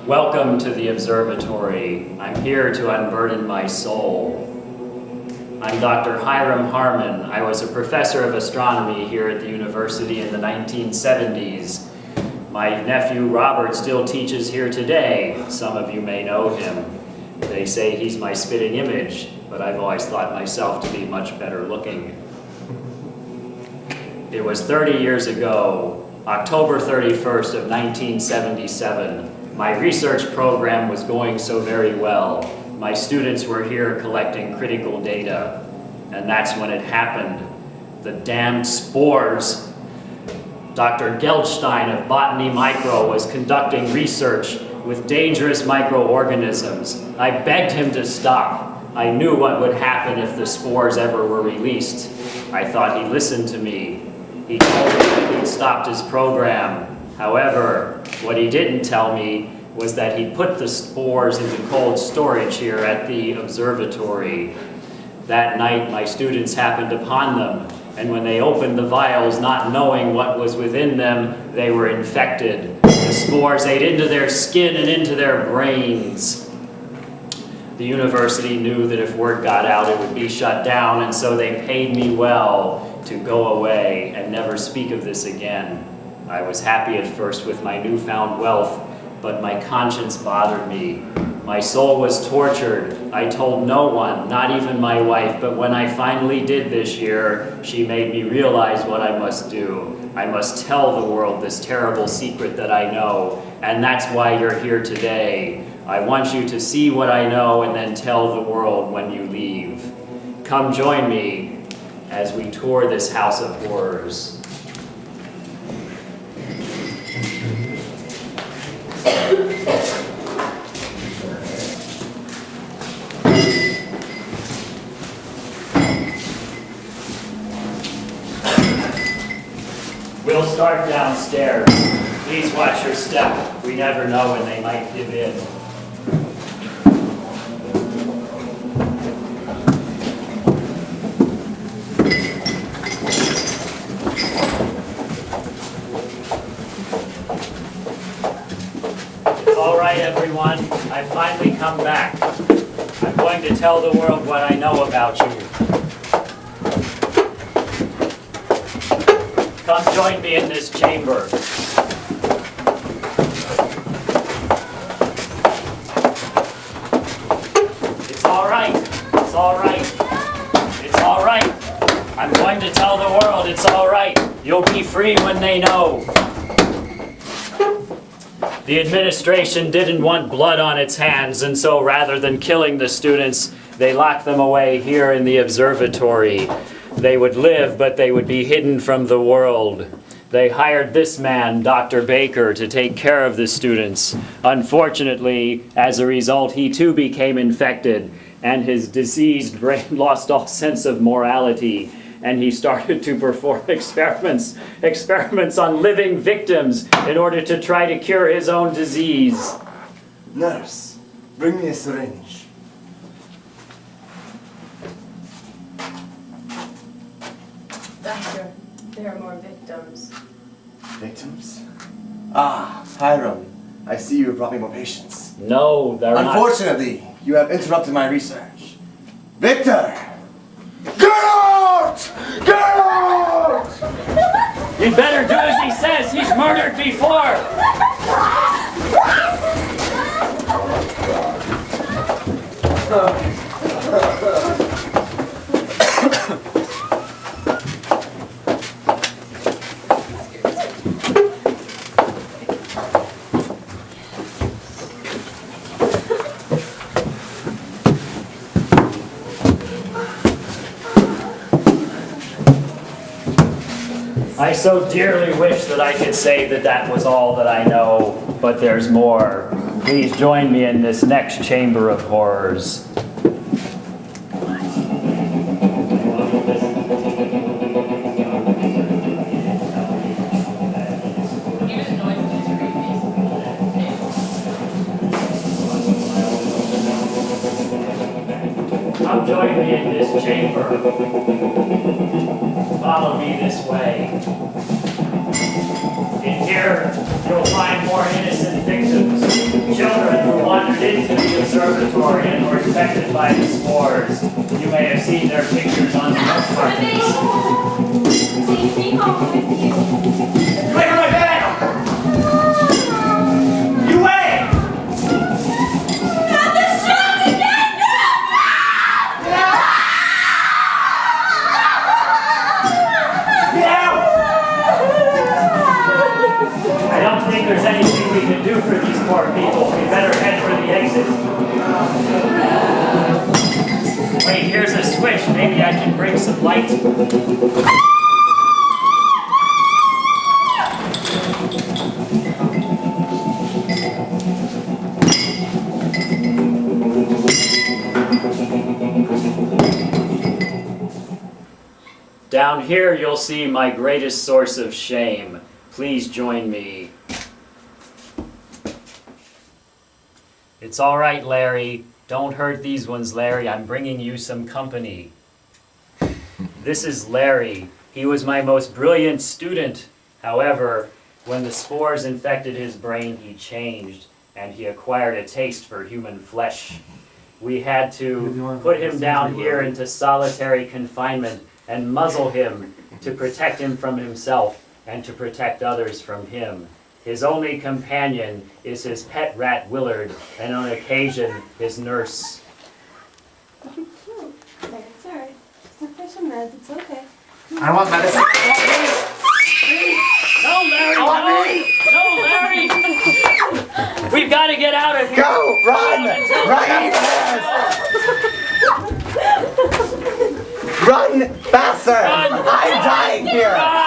Welcome to the observatory. I'm here to unburden my soul. I'm Dr. Hiram Harmon. I was a professor of astronomy here at the university in the 1970s. My nephew Robert still teaches here today. Some of you may know him. They say he's my spitting image, but I've always thought myself to be much better looking. It was 30 years ago, October 31st of 1977. My research program was going so very well. My students were here collecting critical data, and that's when it happened. The damned spores. Dr. Geldstein of Botany Micro was conducting research with dangerous microorganisms. I begged him to stop. I knew what would happen if the spores ever were released. I thought he listened to me. He told me that he'd stopped his program. However, what he didn't tell me was that he put the spores into cold storage here at the observatory. That night, my students happened upon them, and when they opened the vials, not knowing what was within them, they were infected. The spores ate into their skin and into their brains. The university knew that if word got out, it would be shut down, and so they paid me well to go away and never speak of this again. I was happy at first with my newfound wealth, but my conscience bothered me. My soul was tortured. I told no one, not even my wife, but when I finally did this year, she made me realize what I must do. I must tell the world this terrible secret that I know, and that's why you're here today. I want you to see what I know and then tell the world when you leave. Come join me as we tour this house of horrors. We'll start downstairs. Please watch your step. We never know when they might give in. All right, everyone. I've finally come back. I'm going to tell the world what I know about you. Come join me in this chamber. It's all right. It's all right. It's all right. I'm going to tell the world it's all right. You'll be free when they know. The administration didn't want blood on its hands, and so rather than killing the students, they locked them away here in the observatory. They would live, but they would be hidden from the world. They hired this man, Dr. Baker, to take care of the students. Unfortunately, as a result, he too became infected, and his diseased brain lost all sense of morality. And he started to perform experiments on living victims in order to try to cure his own disease. Nurse, bring me a syringe. Doctor, there are more victims. Victims? Ah, Hiram, I see you brought me more patients. No, they're not. Unfortunately, you have interrupted my research. Victor! Get out! Get out! You'd better do as he says. He's murdered before. I so dearly wish that I could say that that was all that I know, but there's more. Please join me in this next chamber of horrors. Come join me in this chamber. Follow me this way. In here, you'll find more innocent victims, children who wandered into the observatory and were infected by the spores. You may have seen their pictures on the milk cartons. Take me home with you. Wait for my bag! You wait! Not the strong again! Get out! I don't think there's anything we can do for these poor people. We better head for the exit. Wait, here's a switch. Maybe I can bring some light. Down here you'll see my greatest source of shame. Please join me. It's all right, Larry. Don't hurt these ones, Larry. I'm bringing you some company. This is Larry. He was my most brilliant student. However, when the spores infected his brain, he changed, and he acquired a taste for human flesh. We had to put him down here into solitary confinement and muzzle him to protect him from himself and to protect others from him. His only companion is his pet rat Willard, and on occasion his nurse. It's alright. Just take some meds, it's okay. I want medicine. No, Larry! No, Larry! We've got to get out of here! Go! Run! Run! Run faster! Run. I'm dying here! Run.